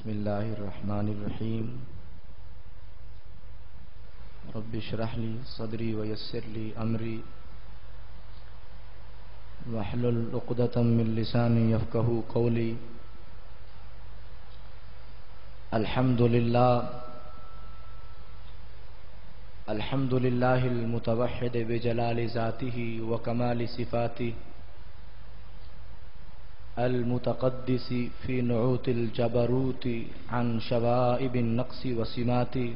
بسم الله الرحمن الرحيم رب اشرح لي صدري ويسر لي أمري واحلل عقدة من لساني يفقهوا قولي. الحمد لله المتوحد بجلال ذاته وكمال صفاته المتقدس في نعوت الجبروت عن شوائب النقص وسماته.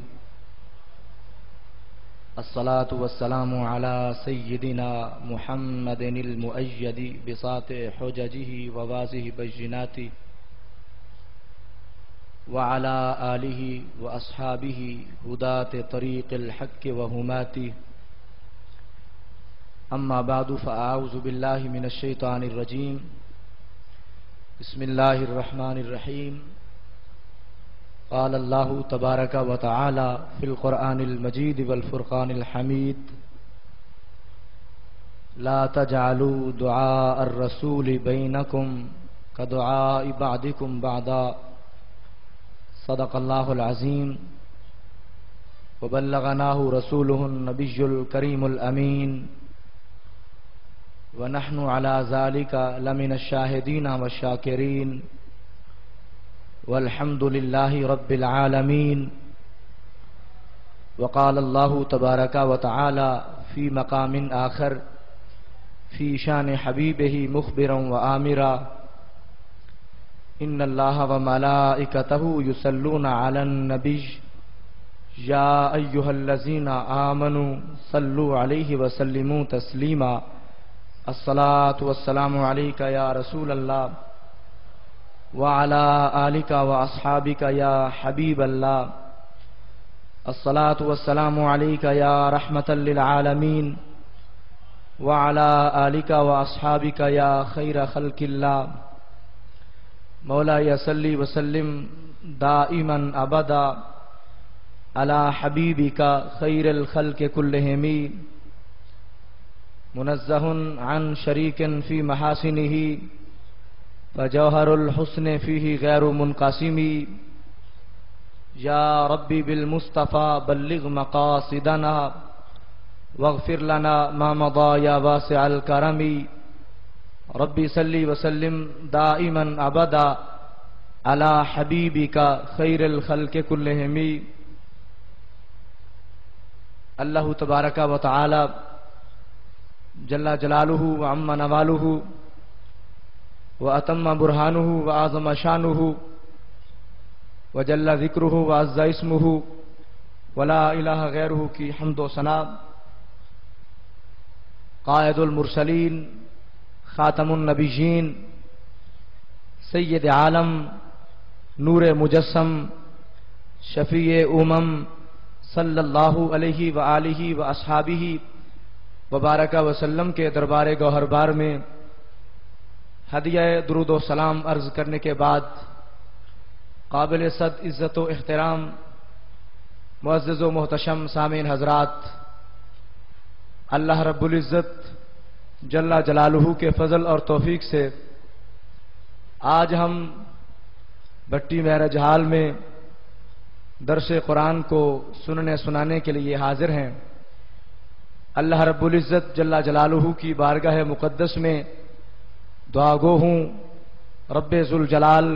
الصلاة والسلام على سيدنا محمد المؤيد بساطع حججه وواضح بيناته وعلى آله وأصحابه هداة طريق الحق وهماته. أما بعد فأعوذ بالله من الشيطان الرجيم. بسم الله الرحمن الرحيم. قال الله تبارك وتعالى في القرآن المجيد والفرقان الحميد: لا تجعلوا دعاء الرسول بينكم كدعاء بعضكم بعضا. صدق الله العظيم وبلغناه رسوله النبي الكريم الأمين ونحن على ذلك لمن الشاهدين والشاكرين والحمد لله رب العالمين. وقال الله تبارك وتعالى في مقام آخر في شان حبيبه مخبرا وآمرا: إن الله وملائكته يصلون على النبي يا أيها الذين آمنوا صلوا عليه وسلموا تسليما. الصلاة والسلام عليك يا رسول الله وعلى آلك وأصحابك يا حبيب الله. الصلاة والسلام عليك يا رحمة للعالمين وعلى آلك وأصحابك يا خير خلق الله. مولاي صل وسلم دائما أبدا على حبيبك خير الخلق كلهم منزه عن شريك في محاسنه فجوهر الحسن فيه غير منقسم. يا ربي بالمصطفى بلغ مقاصدنا واغفر لنا ما مضى يا واسع الكرم. ربي صل وسلم دائما أبدا على حبيبك خير الخلق كلهم. اللہ تبارک و تعالی جل جلالہ وعم نوالہ وأتم برهانه وأعظم شانه وجل ذكره وعز اسمه ولا إله غيره کی حمد و ثنا. قائد المرسلین خاتم النبیین سید عالم نور مجسم شفیع امم صلی اللہ علیہ وآلہ واصحابہ وبارک وسلم کے دربار گوہر بار میں ہدیہ درود و سلام عرض کرنے کے بعد قابل صد عزت و احترام معزز و محتشم سامعین حضرات، اللہ رب العزت جل جلالہ کے فضل اور توفیق سے آج ہم بھٹی مہرج حال میں درس قرآن کو سنانے کے لیے حاضر ہیں. اللہ رب العزت جل جلالہ کی بارگاہ مقدس میں دعا گو ہوں رب ذوالجلال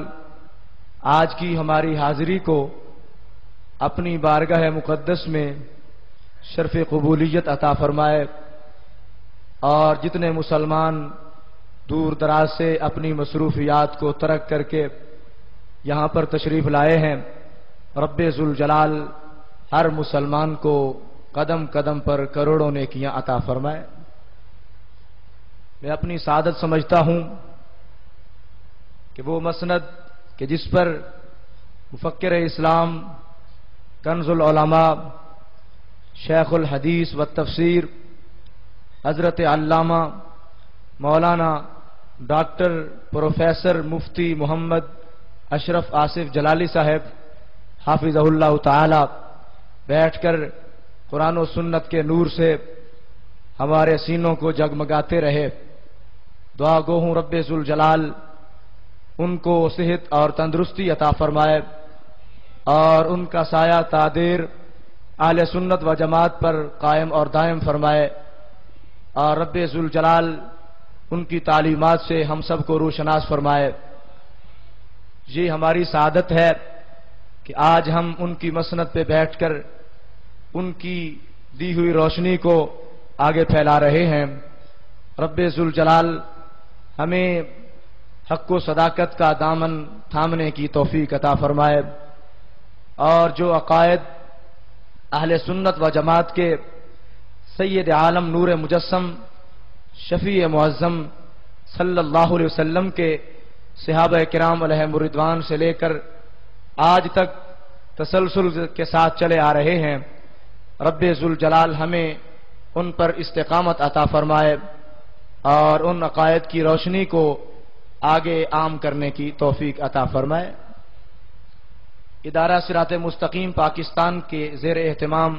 آج کی ہماری حاضری کو اپنی بارگاہ مقدس میں شرف قبولیت عطا فرمائے، اور جتنے مسلمان دور دراز سے اپنی مصروفیات کو ترک کر کے یہاں پر تشریف لائے ہیں، رب ذوالجلال ہر مسلمان کو قدم قدم پر کروڑوں نیکیاں عطا فرمائے. میں اپنی سعادت سمجھتا ہوں کہ وہ مسند کہ جس پر مفکر اسلام کنز العلماء شیخ الحدیث والتفسیر حضرت علامہ مولانا ڈاکٹر پروفیسر مفتی محمد اشرف آصف جلالی صاحب حافظہ اللہ تعالی بیٹھ کر قرآن و سنت کے نور سے ہمارے سینوں کو جگمگاتے رہے. دعا گو ہوں رب ذوالجلال ان کو صحت اور تندرستی عطا فرمائے اور ان کا سایہ تادیر اہل سنت و جماعت پر قائم اور دائم فرمائے، اور رب ذوالجلال ان کی تعلیمات سے ہم سب کو روشناس فرمائے۔ یہ ہماری سعادت ہے کہ آج ہم ان کی مسند پہ بیٹھ کر ان کی دی ہوئی روشنی کو آگے پھیلا رہے ہیں۔ رب ذوالجلال ہمیں حق و صداقت کا دامن تھامنے کی توفیق عطا فرمائے، اور جو عقائد اہل سنت و جماعت کے سید عالم نور مجسم شفیع معظم صلی اللہ علیہ وسلم کے صحابہ کرام علیہم الرضوان سے لے کر آج تک تسلسل کے ساتھ چلے آ رہے ہیں، رب ذوالجلال ہمیں ان پر استقامت عطا فرمائے اور ان عقائد کی روشنی کو آگے عام کرنے کی توفیق عطا فرمائے۔ ادارہ صراط مستقیم پاکستان کے زیر اہتمام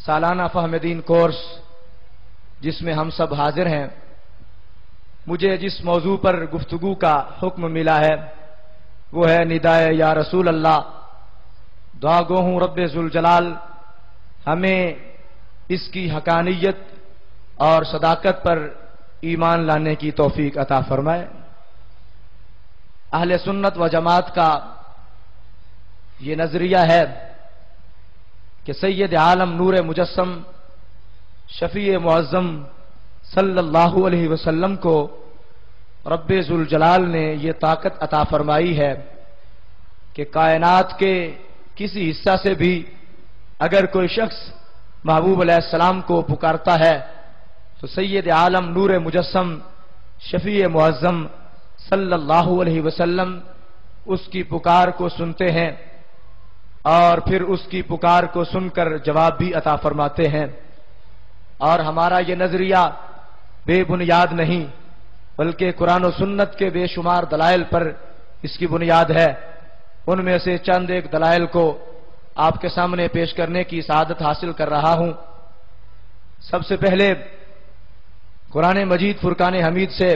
سالانہ فہم دین کورس جس میں ہم سب حاضر ہیں، مجھے جس موضوع پر گفتگو کا حکم ملا ہے وہ ہے ندائے یا رسول اللہ۔ دعا گو ہوں رب ذوالجلال ہمیں اس کی حقانیت اور صداقت پر ایمان لانے کی توفیق عطا فرمائے۔ اہل سنت و جماعت کا یہ نظریہ ہے کہ سید عالم نور مجسم شفیع معظم صلی اللہ علیہ وسلم کو رب ذوالجلال نے یہ طاقت عطا فرمائی ہے کہ کائنات کے کسی حصہ سے بھی اگر کوئی شخص محبوب علیہ السلام کو پکارتا ہے تو سید عالم نور مجسم شفیع معظم صلی اللہ علیہ وسلم اس کی پکار کو سنتے ہیں اور پھر اس کی پکار کو سن کر جواب بھی عطا فرماتے ہیں۔ اور ہمارا یہ نظریہ بے بنیاد نہیں بلکہ قرآن و سنت کے بے شمار دلائل پر اس کی بنیاد ہے۔ ان میں سے چند ایک دلائل کو آپ کے سامنے پیش کرنے کی سعادت حاصل کر رہا ہوں۔ سب سے پہلے قرآن مجید فرقان حمید سے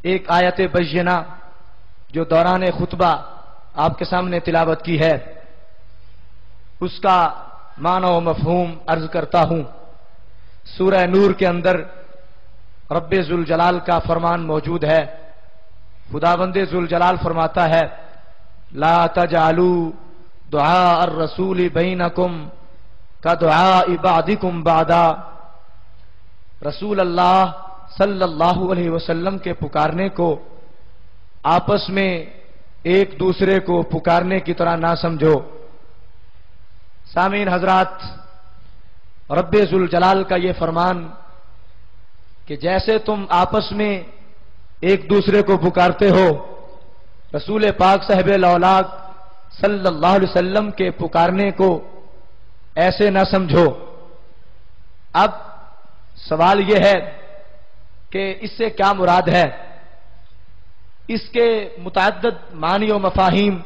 ایک آیت بینہ جو دوران خطبہ آپ کے سامنے تلاوت کی ہے اس کا معنی و مفہوم عرض کرتا ہوں۔ سورہ نور کے اندر رب ذوالجلال کا فرمان موجود ہے۔ خداوند ذوالجلال فرماتا ہے لا تجعلوا دعاء الرسول بینکم کدعاء بعضکم بعضا۔ رسول اللہ صلی اللہ علیہ وسلم کے پکارنے کو آپس میں ایک دوسرے کو پکارنے کی طرح نہ سمجھو۔ سامعین حضرات، رب ذوالجلال کا یہ فرمان کہ جیسے تم آپس میں ایک دوسرے کو پکارتے ہو، رسول پاک صاحب الاولاق صلی اللہ علیہ وسلم کے پکارنے کو ایسے نہ سمجھو۔ اب سوال یہ ہے کہ اس سے کیا مراد ہے؟ اس کے متعدد معنی و مفاہیم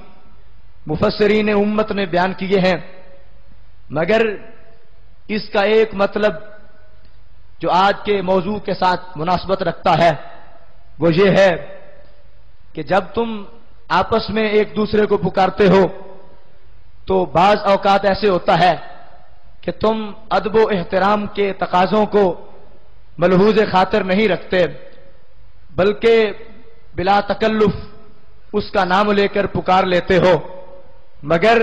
مفسرین امت نے بیان کیے ہیں، مگر اس کا ایک مطلب جو آج کے موضوع کے ساتھ مناسبت رکھتا ہے وہ یہ ہے کہ جب تم آپس میں ایک دوسرے کو پکارتے ہو تو بعض اوقات ایسے ہوتا ہے کہ تم ادب و احترام کے تقاضوں کو ملحوظ خاطر نہیں رکھتے بلکہ بلا تکلف اس کا نام لے کر پکار لیتے ہو، مگر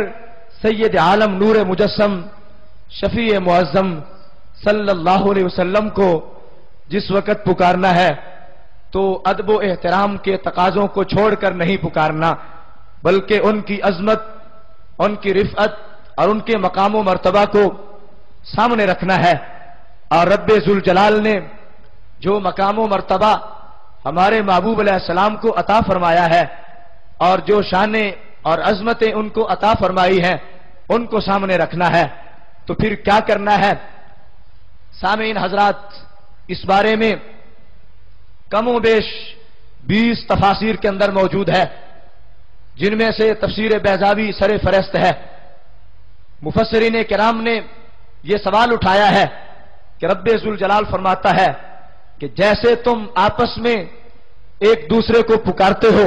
سید عالم نور مجسم شفیع معظم صلی اللہ علیہ وسلم کو جس وقت پکارنا ہے تو ادب و احترام کے تقاضوں کو چھوڑ کر نہیں پکارنا بلکہ ان کی عظمت، ان کی رفعت اور ان کے مقام و مرتبہ کو سامنے رکھنا ہے۔ اور رب ذوالجلال نے جو مقام و مرتبہ ہمارے محبوب علیہ السلام کو عطا فرمایا ہے اور جو شانیں اور عظمتیں ان کو عطا فرمائی ہیں ان کو سامنے رکھنا ہے۔ تو پھر کیا کرنا ہے؟ سامعین حضرات، اس بارے میں کم و بیش 20 تفاسیر کے اندر موجود ہے، جن میں سے تفسیر بیضاوی سر فہرست ہے۔ مفسرین کرام نے یہ سوال اٹھایا ہے کہ رب ذوالجلال فرماتا ہے کہ جیسے تم آپس میں ایک دوسرے کو پکارتے ہو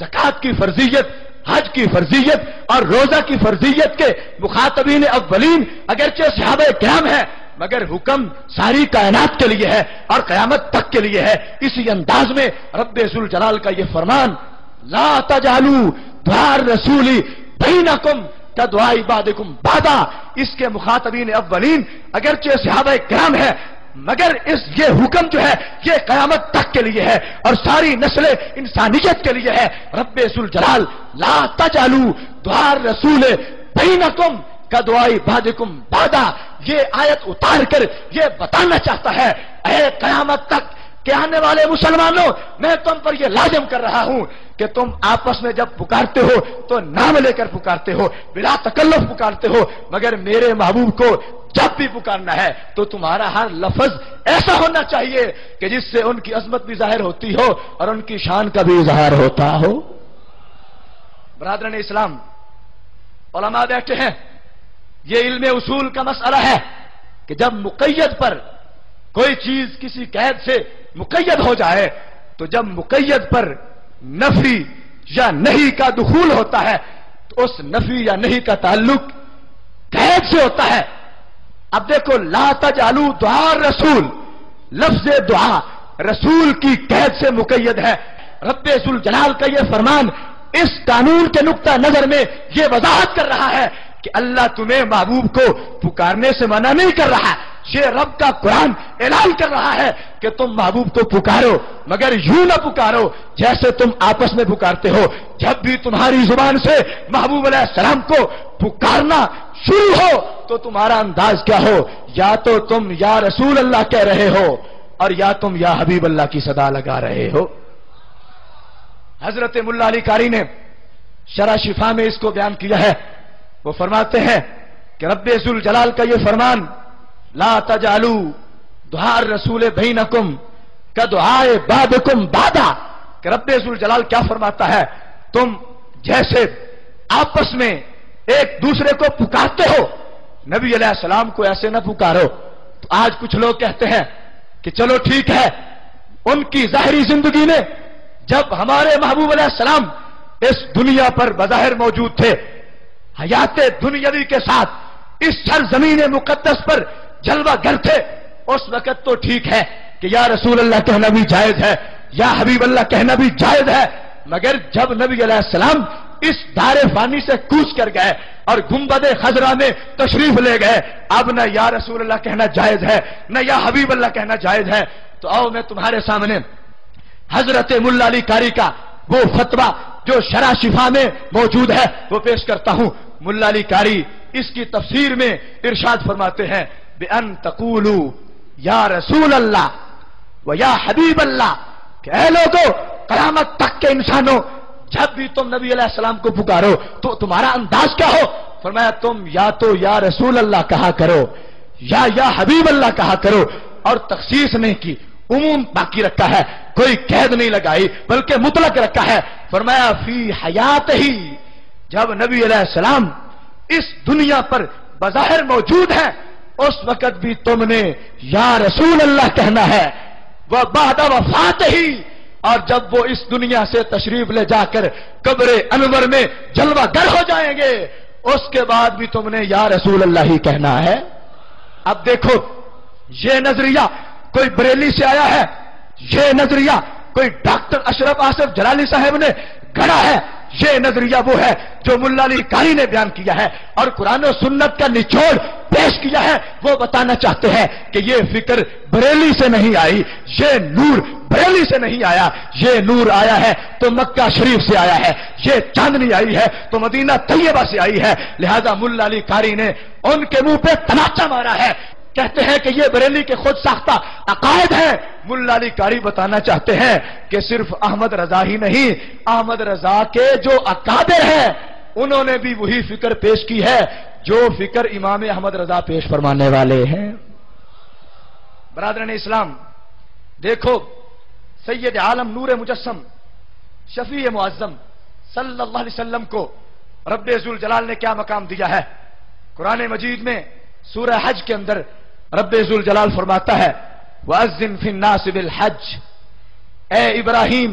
زکات کی فرضیت، حج کی فرضیت اور روزہ کی فرضیت کے مخاطبین اولین اگرچہ صحابہ کرام ہیں، مگر حکم ساری کائنات کے لیے ہے اور قیامت تک کے لیے ہے۔ اسی انداز میں رب ذوالجلال کا یہ فرمان، لا تجعلوا دعاء الرسول بینکم کدعاء بعضکم بعضا، اس کے مخاطبین اولین اگرچہ صحابہ کرام ہیں، مگر یہ حکم جو ہے یہ قیامت تک کے لیے ہے اور ساری نسل انسانیت کے لیے ہے۔ رب ذوالجلال لا تجعلوا دعاء الرسول بینکم کدعاء بعضکم بعضا، یہ آیت اتار کر یہ بتانا چاہتا ہے، اے قیامت تک کہ آنے والے مسلمانوں، میں تم پر یہ لازم کر رہا ہوں کہ تم آپس میں جب پکارتے ہو تو نام لے کر پکارتے ہو، بلا تکلف پکارتے ہو، مگر میرے محبوب کو جب بھی پکارنا ہے تو تمہارا ہر لفظ ایسا ہونا چاہیے کہ جس سے ان کی عظمت بھی ظاہر ہوتی ہو اور ان کی شان کا بھی اظہار ہوتا ہو۔ برادران اسلام، علماء بیٹھے ہیں، یہ علم اصول کا مسئلہ ہے کہ جب مقید پر کوئی چیز کسی قید سے مقید ہو جائے تو جب مقید پر نفی یا نہیں کا دخول ہوتا ہے تو اس نفی یا نہیں کا تعلق قید سے ہوتا ہے۔ اب دیکھو، لا تجعلوا دعاء الرسول، لفظ دعا رسول کی قید سے مقید ہے۔ رب ذوالجلال کا یہ فرمان اس قانون کے نقطہ نظر میں یہ وضاحت کر رہا ہے کہ اللہ تمہیں محبوب کو پکارنے سے منع نہیں کر رہا، یہ رب کا قرآن اعلان کر رہا ہے کہ تم محبوب کو پکارو، مگر یوں نہ پکارو جیسے تم آپس میں پکارتے ہو۔ جب بھی تمہاری زبان سے محبوب علیہ السلام کو پکارنا شروع ہو تو تمہارا انداز کیا ہو؟ یا تو تم یا رسول اللہ کہہ رہے ہو اور یا تم یا حبیب اللہ کی صدا لگا رہے ہو۔ حضرت ملا علی قاری نے شرح شفا میں اس کو بیان کیا ہے، وہ فرماتے ہیں کہ رب ذوالجلال کا یہ فرمان، لا تجعلوا دعاء الرسول بینکم کدعاء بعضکم بعضا، کہ رب ذوالجلال کیا فرماتا ہے، تم جیسے آپس میں ایک دوسرے کو پکارتے ہو، نبی علیہ السلام کو ایسے نہ پکارو۔ تو آج کچھ لوگ کہتے ہیں کہ چلو ٹھیک ہے، ان کی ظاہری زندگی میں جب ہمارے محبوب علیہ السلام اس دنیا پر بظاہر موجود تھے، حیات دنیاوی کے ساتھ اس سرزمین مقدس پر جلوہ گر تھے، اس وقت تو ٹھیک ہے کہ یا رسول اللہ کہنا بھی جائز ہے، یا حبیب اللہ کہنا بھی جائز ہے، مگر جب نبی علیہ السلام اس دار فانی سے کوچ کر گئے اور گنبد خضرا میں تشریف لے گئے، اب نہ یا رسول اللہ کہنا جائز ہے نہ یا حبیب اللہ کہنا جائز ہے۔ تو آؤ میں تمہارے سامنے حضرت ملا علی قاری کا وہ فتویٰ جو شرح شفا میں موجود ہے وہ پیش کرتا ہوں۔ ملا علی قاری اس کی تفسیر میں ارشاد فرماتے ہیں، بِأَن تَقُولُوا یا رسول اللہ و یا حبیب اللہ، کہ اے لوگو، قیامت تک کے انسانوں، جب بھی تم نبی علیہ السلام کو پکارو تو تمہارا انداز کیا ہو؟ فرمایا تم یا تو یا رسول اللہ کہا کرو یا حبیب اللہ کہا کرو، اور تخصیص نہیں کی، عموم باقی رکھا ہے، کوئی قید نہیں لگائی بلکہ مطلق رکھا ہے۔ فرمایا فی حیات ہی، جب نبی علیہ السلام اس دنیا پر بظاہر موجود ہے اس وقت بھی تم نے یا رسول اللہ کہنا ہے، وہ بعد وفات ہی، اور جب وہ اس دنیا سے تشریف لے جا کر قبر انور میں جلوہ گر ہو جائیں گے اس کے بعد بھی تم نے یا رسول اللہ ہی کہنا ہے۔ اب دیکھو، یہ نظریہ کوئی بریلی سے آیا ہے، یہ نظریہ کوئی ڈاکٹر اشرف آصف جلالی صاحب نے گڑا ہے، یہ نظریہ وہ ہے جو ملا علی قاری نے بیان کیا ہے اور قرآن و سنت کا نچوڑ پیش کیا ہے۔ وہ بتانا چاہتے ہیں کہ یہ فکر بریلی سے نہیں آئی، یہ نور بریلی سے نہیں آیا، یہ نور آیا ہے تو مکہ شریف سے آیا ہے، یہ چاندنی آئی ہے تو مدینہ طیبہ سے آئی ہے۔ لہذا ملا علی قاری نے ان کے منہ پہ تماچا مارا ہے، کہتے ہیں کہ یہ بریلی کے خود ساختہ عقائد ہیں۔ ملا علی قاری بتانا چاہتے ہیں کہ صرف احمد رضا ہی نہیں، احمد رضا کے جو اکابر ہیں انہوں نے بھی وہی فکر پیش کی ہے جو فکر امام احمد رضا پیش فرمانے والے ہیں۔ برادران اسلام، دیکھو، سید عالم نور مجسم شفیع معظم صلی اللہ علیہ وسلم کو رب ذوالجلال نے کیا مقام دیا ہے۔ قرآن مجید میں سورہ حج کے اندر رب ذوالجلال فرماتا ہے، وَأَذِّن فِي النَّاسِ بِالْحَجِّ، اے ابراہیم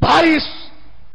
22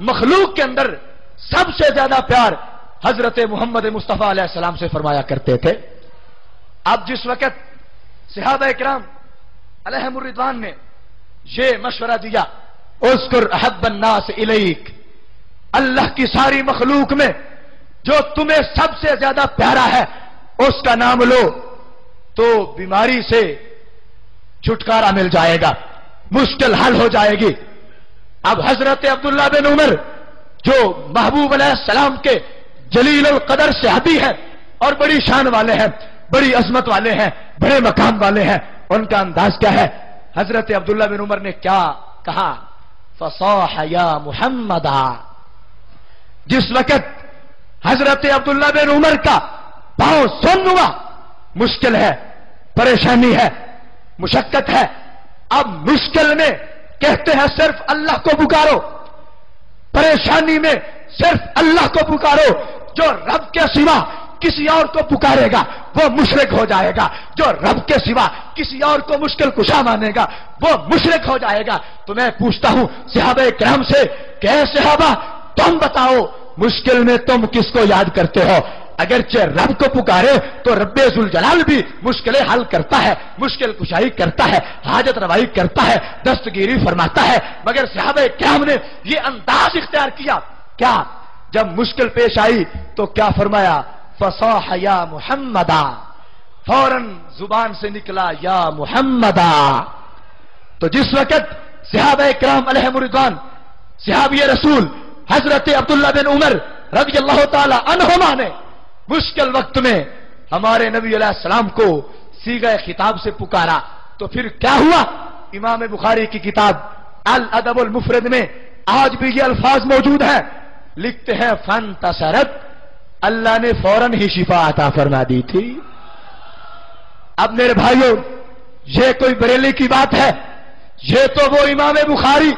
مخلوق کے اندر سب سے زیادہ پیار حضرت محمد مصطفیٰ علیہ السلام سے فرمایا کرتے تھے. اب جس وقت صحابہ کرام علیہم الرضوان نے یہ مشورہ دیا اذکر احب الناس الیک، اللہ کی ساری مخلوق میں جو تمہیں سب سے زیادہ پیارا ہے اس کا نام لو تو بیماری سے چھٹکارا مل جائے گا، مشکل حل ہو جائے گی. اب حضرت عبداللہ بن عمر جو محبوب علیہ السلام کے جلیل القدر صحابی ہیں اور بڑی شان والے ہیں، بڑی عظمت والے ہیں، بڑے مقام والے ہیں، ان کا انداز کیا ہے؟ حضرت عبداللہ بن عمر نے کیا کہا؟ فصاح یا محمدا. جس وقت حضرت عبداللہ بن عمر کا پاؤں سن ہوا، مشکل ہے، پریشانی ہے، مشقت ہے، اب مشکل میں کہتے ہیں صرف اللہ کو پکارو، پریشانی میں صرف اللہ کو پکارو. جو رب کے سوا کسی اور کو پکارے گا وہ مشرک ہو جائے گا، جو رب کے سوا کسی اور کو مشکل کشا مانے گا وہ مشرک ہو جائے گا. تو میں پوچھتا ہوں صحابہ کرام سے کہ اے صحابہ تم بتاؤ مشکل میں تم کس کو یاد کرتے ہو؟ اگرچہ رب کو پکارے تو رب ذوالجلال بھی مشکلیں حل کرتا ہے، مشکل کشائی کرتا ہے، حاجت روائی کرتا ہے، دستگیری فرماتا ہے. مگر صحابہ کرام نے یہ انداز اختیار کیا. کیا؟ جب مشکل پیش آئی تو کیا فرمایا؟ فصاح یا محمدا، فوراً زبان سے نکلا یا محمدا. تو جس وقت صحابہ کرام علیہم الرضوان صحابی رسول حضرت عبداللہ بن عمر رضی اللہ تعالی عنہما نے مشکل وقت میں ہمارے نبی علیہ السلام کو صیغہ خطاب سے پکارا تو پھر کیا ہوا؟ امام بخاری کی کتاب الادب المفرد میں آج بھی یہ الفاظ موجود ہیں. لکھتے ہیں فانتصرت، اللہ نے فوراً ہی شفا عطا فرما دی تھی. اب میرے بھائیوں یہ کوئی بریلی کی بات ہے؟ یہ تو وہ امام بخاری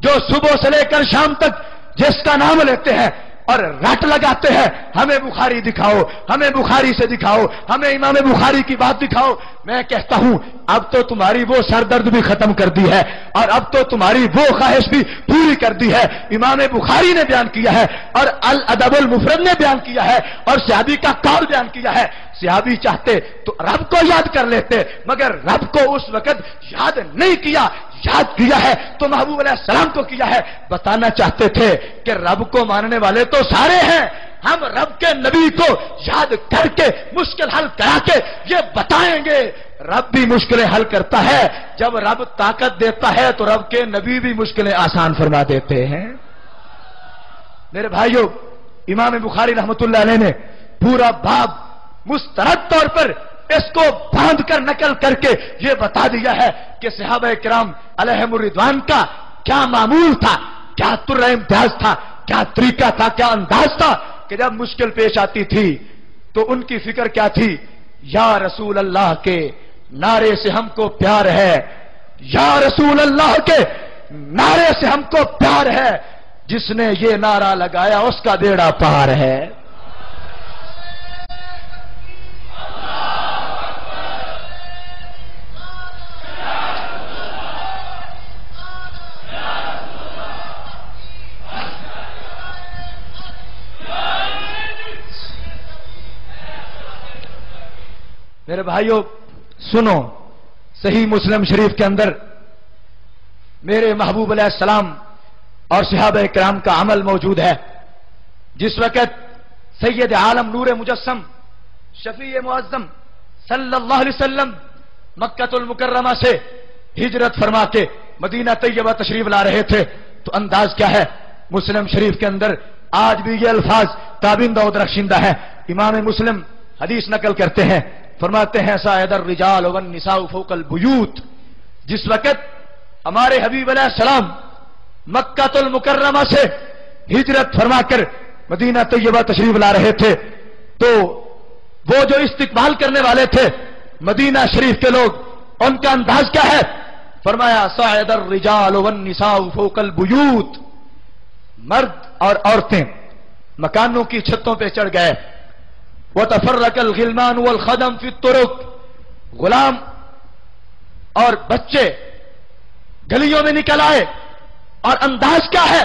جو صبح سے لے کر شام تک جس کا نام لیتے ہیں اور رٹ لگاتے ہیں ہمیں بخاری دکھاؤ، ہمیں بخاری سے دکھاؤ، ہمیں امام بخاری کی بات دکھاؤ. میں کہتا ہوں اب تو تمہاری وہ سر درد بھی ختم کر دی ہے اور اب تو تمہاری وہ خواہش بھی پوری کر دی ہے. امام بخاری نے بیان کیا ہے اور الادب المفرد نے بیان کیا ہے اور صحابی کا قول بیان کیا ہے. صحابی چاہتے تو رب کو یاد کر لیتے مگر رب کو اس وقت یاد نہیں کیا، یاد کیا ہے تو محبوب علیہ السلام کو کیا ہے. بتانا چاہتے تھے کہ رب کو ماننے والے تو سارے ہیں، ہم رب کے نبی کو یاد کر کے مشکل حل کرا کے یہ بتائیں گے رب بھی مشکلیں حل کرتا ہے. جب رب طاقت دیتا ہے تو رب کے نبی بھی مشکلیں آسان فرما دیتے ہیں. میرے بھائیوں امام بخاری رحمت اللہ علیہ نے پورا باب مسترد طور پر اس کو باندھ کر نقل کر کے یہ بتا دیا ہے کہ صحابہ کرام علیہم الرضوان کا کیا معمول تھا، کیا طرح امتیاز تھا، کیا طریقہ تھا، کیا انداز تھا کہ جب مشکل پیش آتی تھی تو ان کی فکر کیا تھی؟ یا رسول اللہ کے نعرے سے ہم کو پیار ہے، یا رسول اللہ کے نعرے سے ہم کو پیار ہے، جس نے یہ نعرہ لگایا اس کا بیڑا پار ہے. میرے بھائیوں سنو، صحیح مسلم شریف کے اندر میرے محبوب علیہ السلام اور صحابہ کرام کا عمل موجود ہے. جس وقت سید عالم نور مجسم شفیع معظم صلی اللہ علیہ وسلم مکہ المکرمہ سے ہجرت فرما کے مدینہ طیبہ تشریف لا رہے تھے تو انداز کیا ہے؟ مسلم شریف کے اندر آج بھی یہ الفاظ تابندہ و درخشندہ ہیں. امام مسلم حدیث نقل کرتے ہیں، فرماتے ہیں سائد الرجال والنساء فوق البیوت. جس وقت ہمارے حبیب علیہ السلام مکہ المکرمہ سے ہجرت فرما کر مدینہ طیبہ تشریف لا رہے تھے تو وہ جو استقبال کرنے والے تھے مدینہ شریف کے لوگ، ان کا انداز کیا ہے؟ فرمایا سائد الرجال والنساء فوق البیوت. مرد اور عورتیں مکانوں کی چھتوں پہ چڑھ گئے. وتفرق الغلمان والخدم فی الطرق، غلام اور بچے گلیوں میں نکل آئے اور انداز کیا ہے؟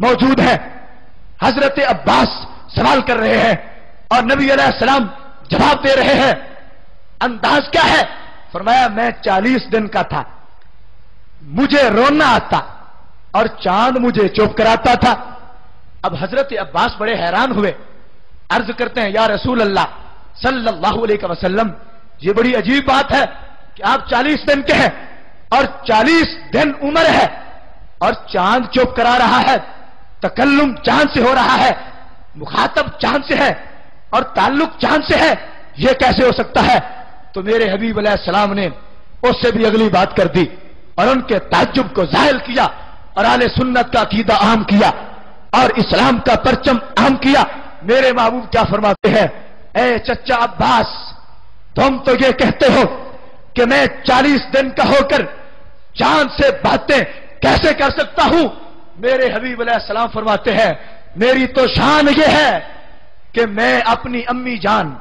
موجود ہیں. حضرت عباس سوال کر رہے ہیں اور نبی علیہ السلام جواب دے رہے ہیں. انداز کیا ہے؟ فرمایا میں 40 دن کا تھا, مجھے رونا آتا اور چاند مجھے چپ کراتا تھا. اب حضرت عباس بڑے حیران ہوئے, عرض کرتے ہیں یا رسول اللہ صلی اللہ علیہ وسلم, یہ بڑی عجیب بات ہے کہ آپ 40 دن کے ہیں اور 40 دن عمر ہے اور چاند چپ کرا رہا ہے, تکلم چاند سے ہو رہا ہے, مخاطب چاند سے ہے اور تعلق چاند سے ہے, یہ کیسے ہو سکتا ہے؟ تو میرے حبیب علیہ السلام نے اس سے بھی اگلی بات کر دی اور ان کے تعجب کو ظاہر کیا اور اہل سنت کا عقیدہ عام کیا اور اسلام کا پرچم عام کیا. میرے محبوب کیا فرماتے ہیں؟ اے چچا عباس, تم تو یہ کہتے ہو کہ میں 40 دن کا ہو کر چاند سے باتیں کیسے کر سکتا ہوں؟ میرے حبیب علیہ السلام فرماتے ہیں میری تو شان یہ ہے کہ میں اپنی امی جان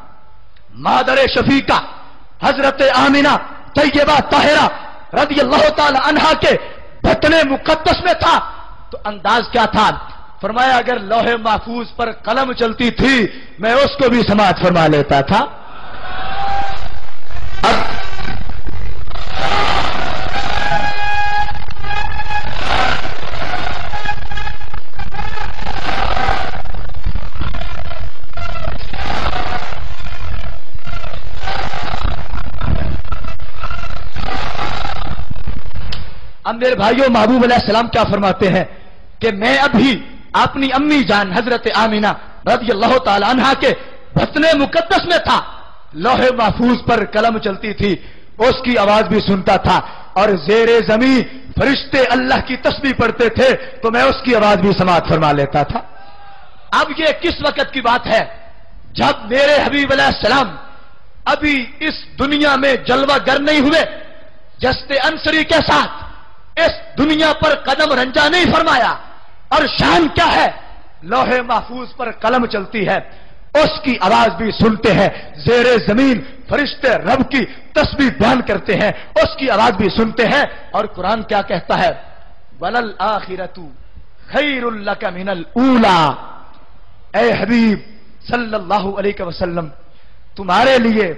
مادر شفیقہ حضرت آمینہ طیبہ طاہرہ رضی اللہ تعالی عنہا کے بطن مقدس میں تھا. تو انداز کیا تھا؟ فرمایا اگر لوح محفوظ پر قلم چلتی تھی میں اس کو بھی سماعت فرما لیتا تھا. اب میرے بھائیوں محبوب علیہ السلام کیا فرماتے ہیں کہ میں ابھی اپنی امی جان حضرت آمینہ رضی اللہ تعالی عنہا کے بطن مقدس میں تھا, لوح محفوظ پر قلم چلتی تھی اس کی آواز بھی سنتا تھا اور زیر زمین فرشتے اللہ کی تسبیح پڑھتے تھے تو میں اس کی آواز بھی سماعت فرما لیتا تھا. اب یہ کس وقت کی بات ہے؟ جب میرے حبیب علیہ السلام ابھی اس دنیا میں جلوہ گر نہیں ہوئے, جست انصری کے ساتھ اس دنیا پر قدم رنجا نہیں فرمایا. اور شان کیا ہے؟ لوح محفوظ پر قلم چلتی ہے اس کی آواز بھی سنتے ہیں, زیر زمین فرشتے رب کی تسبیح بیان کرتے ہیں اس کی آواز بھی سنتے ہیں. اور قرآن کیا کہتا ہے؟ وَلَلْآخِرَةُ خَيْرٌ لَكَ مِنَ الْأُولَى. اے حبیب صلی اللہ علیہ وسلم, تمہارے لیے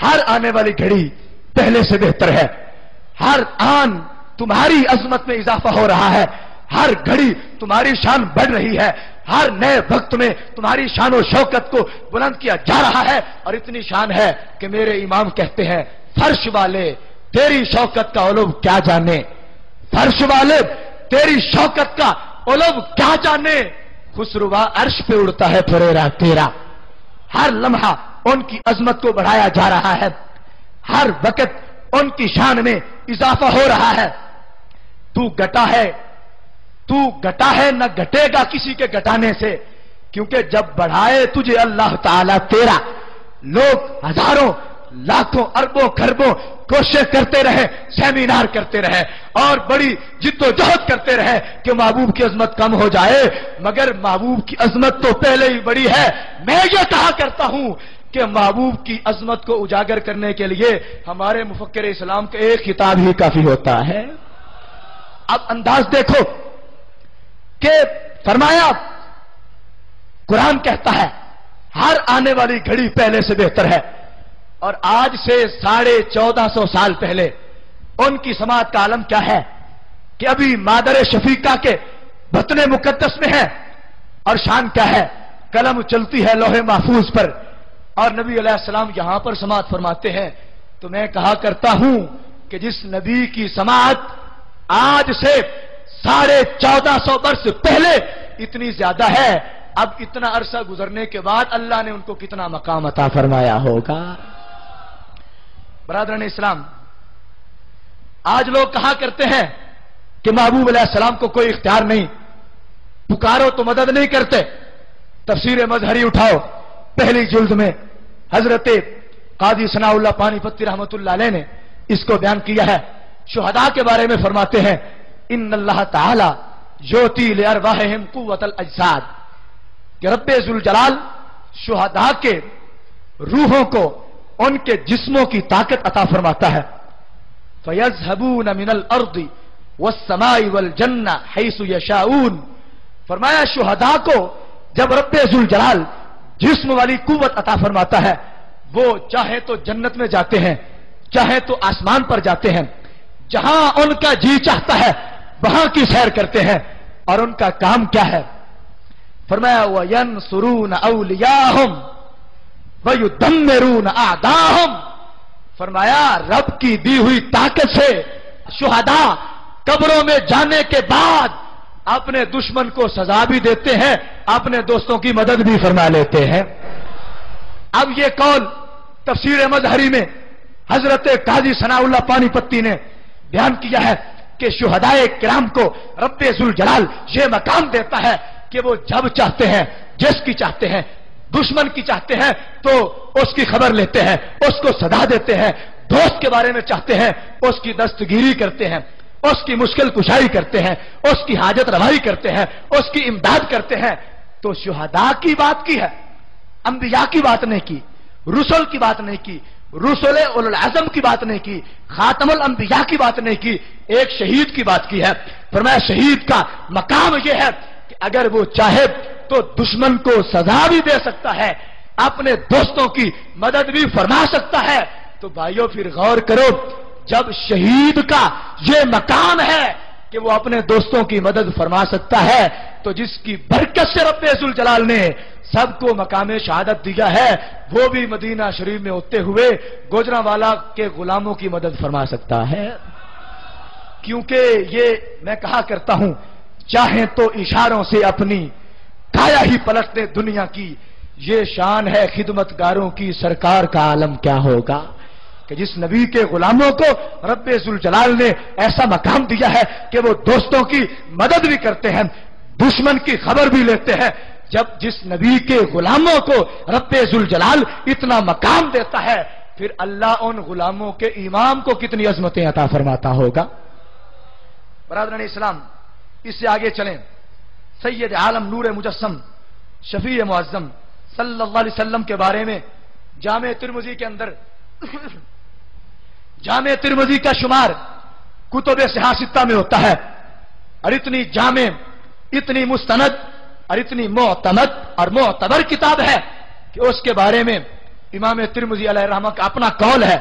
ہر آنے والی گھڑی پہلے سے بہتر ہے. ہر آن تمہاری عظمت میں اضافہ ہو رہا ہے, ہر گھڑی تمہاری شان بڑھ رہی ہے, ہر نئے وقت میں تمہاری شان و شوکت کو بلند کیا جا رہا ہے. اور اتنی شان ہے کہ میرے امام کہتے ہیں فرش والے تیری شوکت کا علو کیا جانے, فرش والے تیری شوکت کا علو کیا جانے, خسروا عرش پہ اڑتا ہے پھریرا تیرا. ہر لمحہ ان کی عظمت کو بڑھایا جا رہا ہے, ہر وقت ان کی شان میں اضافہ ہو رہا ہے. تو گٹا ہے نہ گٹے گا کسی کے گٹانے سے, کیونکہ جب بڑھائے تجھے اللہ تعالیٰ تیرا, لوگ ہزاروں لاکھوں اربوں خربوں کوشش کرتے رہے, سیمینار کرتے رہے اور بڑی جد و جہد کرتے رہے کہ محبوب کی عظمت کم ہو جائے, مگر محبوب کی عظمت تو پہلے ہی بڑی ہے. میں یہ کہا کرتا ہوں کہ محبوب کی عظمت کو اجاگر کرنے کے لیے ہمارے مفکر اسلام کا ایک خطاب ہی کافی ہوتا ہے. اب انداز دیکھو کہ فرمایا قرآن کہتا ہے ہر آنے والی گھڑی پہلے سے بہتر ہے. اور آج سے 1450 سال پہلے ان کی سماعت کا عالم کیا ہے کہ ابھی مادر شفیقہ کے بطن مقدس میں ہے. اور شان کیا ہے؟ قلم چلتی ہے لوح محفوظ پر اور نبی علیہ السلام یہاں پر سماعت فرماتے ہیں. تو میں کہا کرتا ہوں کہ جس نبی کی سماعت آج سے 1450 برس پہلے اتنی زیادہ ہے, اب اتنا عرصہ گزرنے کے بعد اللہ نے ان کو کتنا مقام عطا فرمایا ہوگا. برادران اسلام, آج لوگ کہا کرتے ہیں کہ محبوب علیہ السلام کو کوئی اختیار نہیں, پکارو تو مدد نہیں کرتے. تفسیر مظہری اٹھاؤ, پہلی جلد میں حضرت قاضی ثناء اللہ پانی پتی رحمت اللہ علیہ نے اس کو بیان کیا ہے. شہداء کے بارے میں فرماتے ہیں ان اللہ تعالی یؤتی لارواحہم قوت الاجساد, کہ رب ذوالجلال شہداء کے روحوں کو ان کے جسموں کی طاقت عطا فرماتا ہے. فَيَذْهَبُونَ مِنَ الْأَرْضِ وَالسَّمَاءِ وَالْجَنَّةِ حَيْثُ يَشَاءُونَ فرمایا شہداء کو جب رب ذوالجلال جسم والی قوت عطا فرماتا ہے وہ چاہے تو جنت میں جاتے ہیں چاہے تو آسمان پر جاتے ہیں، جہاں ان کا جی چاہتا ہے وہاں کی سیر کرتے ہیں، اور ان کا کام کیا ہے؟ فرمایا وَيَنْصُرُونَ أَوْلِيَاءَهُمْ وَيُدَمِّرُونَ أَعْدَاءَهُمْ، فرمایا رب کی دی ہوئی طاقت سے شہداء قبروں میں جانے کے بعد اپنے دشمن کو سزا بھی دیتے ہیں، اپنے دوستوں کی مدد بھی فرما لیتے ہیں۔ اب یہ قول تفسیر مظہری میں حضرت قاضی ثناء اللہ پانی پتی نے بیان کیا ہے کہ شہداء کرام کو رب ذوالجلال یہ مقام دیتا ہے کہ وہ جب چاہتے ہیں، جس کی چاہتے ہیں، دشمن کی چاہتے ہیں تو اس کی خبر لیتے ہیں، اس کو سزا دیتے ہیں، دوست کے بارے میں چاہتے ہیں اس کی دستگیری کرتے ہیں، اس کی مشکل کشائی کرتے ہیں، اس کی حاجت روائی کرتے ہیں، اس کی امداد کرتے ہیں۔ تو شہداء کی بات کی ہے، انبیاء کی بات نہیں کی، رسل کی بات نہیں کی، رسل اولو العزم کی بات نہیں کی، خاتم الانبیاء کی بات نہیں کی، ایک شہید کی بات کی ہے۔ فرمایا شہید کا مقام یہ ہے کہ اگر وہ چاہے تو دشمن کو سزا بھی دے سکتا ہے، اپنے دوستوں کی مدد بھی فرما سکتا ہے۔ تو بھائیوں پھر غور کرو، جب شہید کا یہ مقام ہے کہ وہ اپنے دوستوں کی مدد فرما سکتا ہے، تو جس کی برکت سے رب ذوالجلال نے سب کو مقام شہادت دیا ہے وہ بھی مدینہ شریف میں ہوتے ہوئے گوجرانوالا کے غلاموں کی مدد فرما سکتا ہے۔ کیونکہ یہ میں کہا کرتا ہوں چاہیں تو اشاروں سے اپنی کایا ہی پلٹ دے دنیا کی، یہ شان ہے خدمتگاروں کی، سرکار کا عالم کیا ہوگا کہ جس نبی کے غلاموں کو رب ذوالجلال نے ایسا مقام دیا ہے کہ وہ دوستوں کی مدد بھی کرتے ہیں، دشمن کی خبر بھی لیتے ہیں۔ جب جس نبی کے غلاموں کو رب ذوالجلال اتنا مقام دیتا ہے پھر اللہ ان غلاموں کے امام کو کتنی عظمتیں عطا فرماتا ہوگا۔ برادران اسلام، اس سے آگے چلیں، سید عالم نور مجسم شفیع معظم صلی اللہ علیہ وسلم کے بارے میں جامع ترمذی کے اندر جامع ترمذی کا شمار کتب صحاح ستہ میں ہوتا ہے، اور اتنی جامع، اتنی مستند اور اتنی معتمد اور معتبر کتاب ہے کہ اس کے بارے میں امام ترمذی علیہ الرحمہ کا اپنا قول ہے۔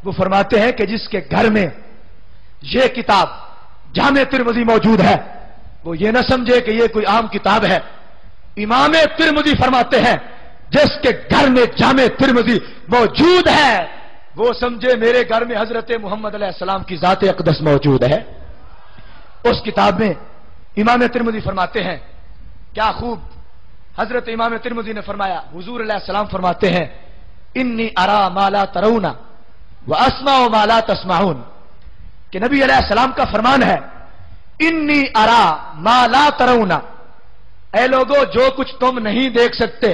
وہ فرماتے ہیں کہ جس کے گھر میں یہ کتاب جامع ترمذی موجود ہے وہ یہ نہ سمجھے کہ یہ کوئی عام کتاب ہے۔ امام ترمذی فرماتے ہیں جس کے گھر میں جامع ترمذی موجود ہے وہ سمجھے میرے گھر میں حضرت محمد علیہ السلام کی ذات اقدس موجود ہے۔ اس کتاب میں امام ترمذی فرماتے ہیں، کیا خوب حضرت امام ترمذی نے فرمایا، حضور علیہ السلام فرماتے ہیں انی ارا ما لا ترون واسمع ما لا تسمعون، کہ نبی علیہ السلام کا فرمان ہے انی ارا ما لا ترون، اے لوگو جو کچھ تم نہیں دیکھ سکتے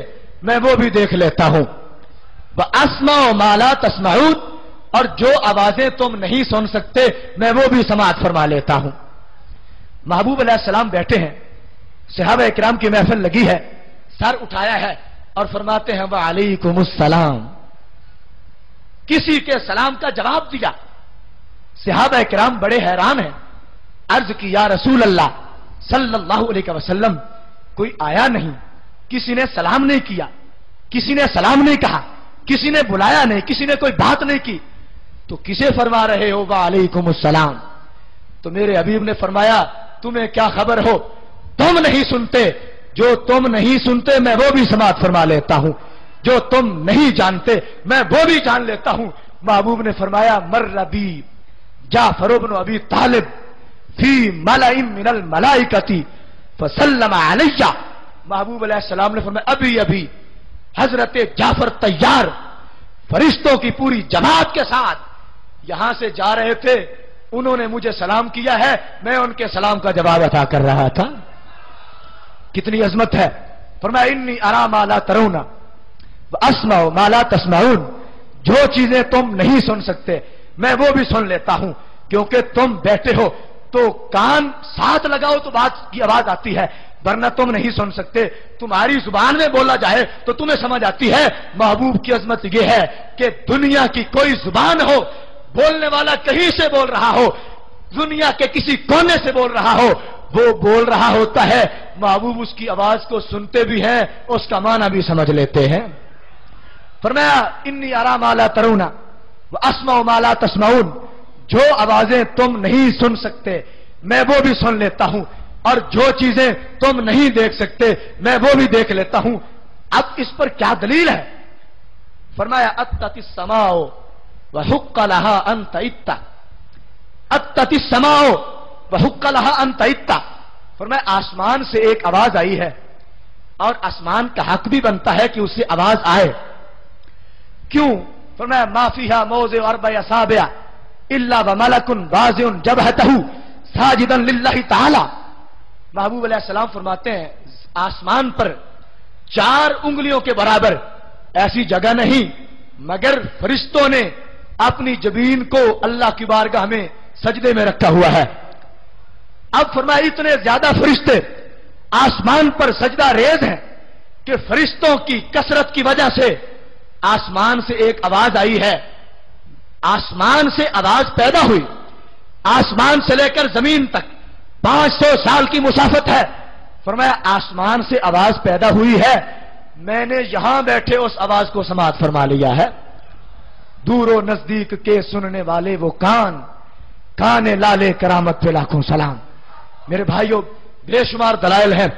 میں وہ بھی دیکھ لیتا ہوں، واسمع ما لا تسمعون، اور جو آوازیں تم نہیں سن سکتے میں وہ بھی سماعت فرما لیتا ہوں۔ محبوب علیہ السلام بیٹھے ہیں، صحابہ اکرام کی محفل لگی ہے، سر اٹھایا ہے اور فرماتے ہیں وعلیکم السلام، کسی کے سلام کا جواب دیا۔ صحابہ اکرام بڑے حیران ہیں، عرض کی یا رسول اللہ صلی اللہ علیہ وسلم کوئی آیا نہیں، کسی نے سلام نہیں کیا، کسی نے سلام نہیں کہا، کسی نے بلایا نہیں، کسی نے کوئی بات نہیں کی، تو کسے فرما رہے ہو وعلیکم السلام؟ تو میرے حبیب نے فرمایا تمہیں کیا خبر ہو، تم نہیں سنتے، جو تم نہیں سنتے میں وہ بھی سماعت فرما لیتا ہوں، جو تم نہیں جانتے میں وہ بھی جان لیتا ہوں۔ محبوب نے فرمایا مر بی جعفر بن ابی طالب فی ملأ من الملائکۃ فسلم علی، محبوب علیہ السلام نے فرمایا ابھی ابھی حضرت جعفر تیار فرشتوں کی پوری جماعت کے ساتھ یہاں سے جا رہے تھے، انہوں نے مجھے سلام کیا ہے، میں ان کے سلام کا جواب عطا کر رہا تھا۔ کتنی عظمت ہے۔ فرمایا انی ارا ما لا ترون واسمع ما لا تسمعون، جو چیزیں تم نہیں سن سکتے میں وہ بھی سن لیتا ہوں، کیونکہ تم بیٹھے ہو تو کان ساتھ لگاؤ تو بات کی آواز آتی ہے، ورنہ تم نہیں سن سکتے، تمہاری زبان میں بولا جائے تو تمہیں سمجھ آتی ہے۔ محبوب کی عظمت یہ ہے کہ دنیا کی کوئی زبان ہو، بولنے والا کہیں سے بول رہا ہو، دنیا کے کسی کونے سے بول رہا ہو، وہ بول رہا ہوتا ہے، محبوب اس کی آواز کو سنتے بھی ہیں، اس کا معنی بھی سمجھ لیتے ہیں۔ فرمایا انی ارا ما لا ترون واسمع ما لا تسمعون، جو آوازیں تم نہیں سن سکتے میں وہ بھی سن لیتا ہوں، اور جو چیزیں تم نہیں دیکھ سکتے میں وہ بھی دیکھ لیتا ہوں۔ اب اس پر کیا دلیل ہے؟ فرمایا اتت السماء وحق لها ان تئت، اتت السماء وحق لها ان تئت، فرمایا آسمان سے ایک آواز آئی ہے اور آسمان کا حق بھی بنتا ہے کہ اس سے آواز آئے۔ کیوں؟ فرمایا ما فیہا موضع اربع اصابع الا وملک واضع جبہتہ ساجدا للہ تعالی۔ محبوب علیہ السلام فرماتے ہیں آسمان پر 4 انگلیوں کے برابر ایسی جگہ نہیں مگر فرشتوں نے اپنی جبین کو اللہ کی بارگاہ میں سجدے میں رکھا ہوا ہے۔ اب فرمایا اتنے زیادہ فرشتے آسمان پر سجدہ ریز ہیں کہ فرشتوں کی کثرت کی وجہ سے آسمان سے ایک آواز آئی ہے، آسمان سے آواز پیدا ہوئی، آسمان سے لے کر زمین تک 500 سال کی مسافت ہے۔ فرمایا آسمان سے آواز پیدا ہوئی ہے، میں نے یہاں بیٹھے اس آواز کو سماعت فرما لیا ہے۔ دور و نزدیک کے سننے والے وہ کان لالے کرامت پہ لاکھوں سلام۔ میرے بھائیوں بے شمار دلائل ہیں،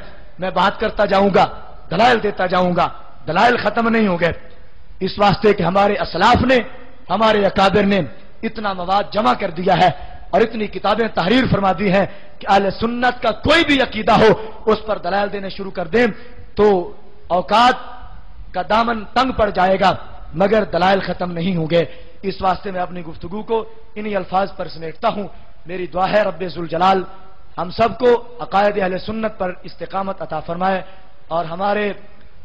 میں بات کرتا جاؤں گا، دلائل دیتا جاؤں گا، دلائل ختم نہیں ہوں گے، اس واسطے کہ ہمارے اسلاف نے، ہمارے اکابر نے اتنا مواد جمع کر دیا ہے اور اتنی کتابیں تحریر فرما دی ہیں کہ اہل سنت کا کوئی بھی عقیدہ ہو اس پر دلائل دینے شروع کر دیں تو اوقات کا دامن تنگ پڑ جائے گا مگر دلائل ختم نہیں ہوں گے۔ اس واسطے میں اپنی گفتگو کو انہی الفاظ پر سمیٹتا ہوں۔ میری دعا ہے رب ذوالجلال ہم سب کو عقائد اہل سنت پر استقامت عطا فرمائے اور ہمارے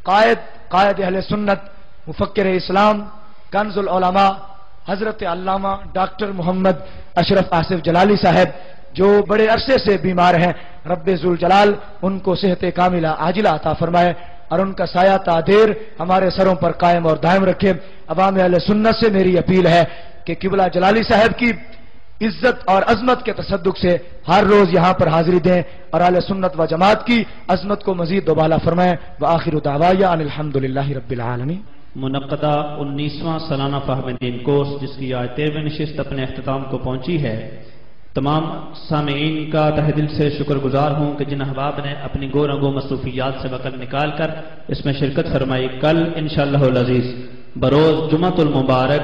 قائد اہل سنت مفکر اسلام کنز العلماء حضرت علامہ ڈاکٹر محمد اشرف آصف جلالی صاحب جو بڑے عرصے سے بیمار ہیں، رب ذوالجلال ان کو صحت کاملہ عاجلہ عطا فرمائے اور ان کا سایہ تا دیر ہمارے سروں پر قائم اور دائم رکھے۔ عوام اہل سنت سے میری اپیل ہے کہ قبلہ جلالی صاحب کی عزت اور عظمت کے تصدق سے ہر روز یہاں پر حاضری دیں اور اہل سنت و جماعت کی عظمت کو مزید دوبالا فرمائیں۔ وآخر دعوایا ان الحمدللہ رب العالمین۔ منعقدہ 19واں سالانہ فہم دین کورس جس کی آج 13ویں نشست اپنے اختتام کو پہنچی ہے، تمام سامعین کا تہ دل سے شکر گزار ہوں کہ جن احباب نے اپنی گو رنگو مصروفیات سے وقت نکال کر اس میں شرکت فرمائی۔ کل انشاءاللہ العزیز بروز جمعۃ المبارک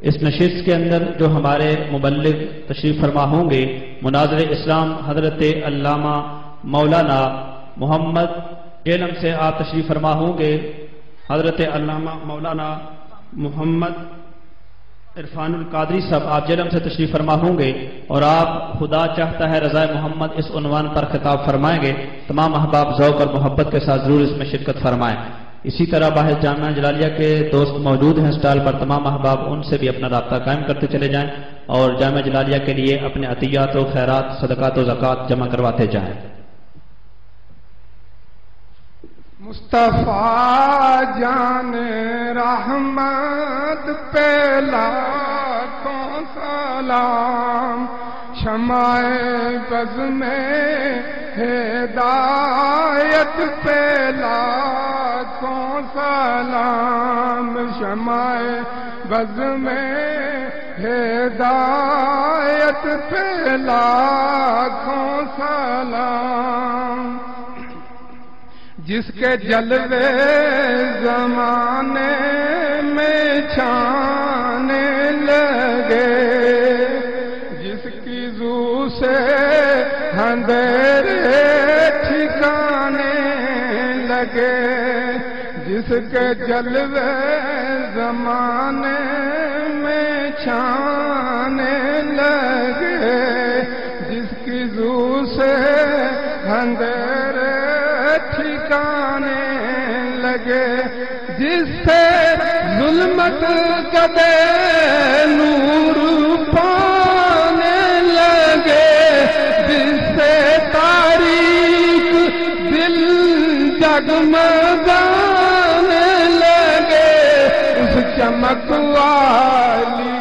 اس نشست کے اندر جو ہمارے مبلغ تشریف فرما ہوں گے، مناظر اسلام حضرت علامہ مولانا محمد جیلم سے آپ تشریف فرما ہوں گے، حضرت علامہ مولانا محمد عرفان القادری صاحب آپ جیلم سے تشریف فرما ہوں گے اور آپ خدا چاہتا ہے رضا محمد اس عنوان پر خطاب فرمائیں گے۔ تمام احباب ذوق اور محبت کے ساتھ ضرور اس میں شرکت فرمائیں۔ اسی طرح باہر جامعہ جلالیہ کے دوست موجود ہیں اسٹال پر، تمام احباب ان سے بھی اپنا رابطہ قائم کرتے چلے جائیں اور جامعہ جلالیہ کے لیے اپنے عطیات و خیرات صدقات و زکوٰۃ جمع کرواتے جائیں۔ مصطفیٰ جان رحمت پہ لاکھوں سلام، شمع بز میں ہدایت پہ لاکھوں سلام، شمع بز میں ہدایت پہ لاکھوں سلام، جس کے جلوے زمانے میں چھانے لگے، جس کی زو سے اندھیرے ٹھکانے لگے، جس کے جلوے زمانے میں چھانے لگے، جس کی زو سے اندھیرے ٹھکانے لگے، جس سے ظلمت کدے نور پانے لگے، جس سے تاریک دل جگمگانے لگے، اس چمک والی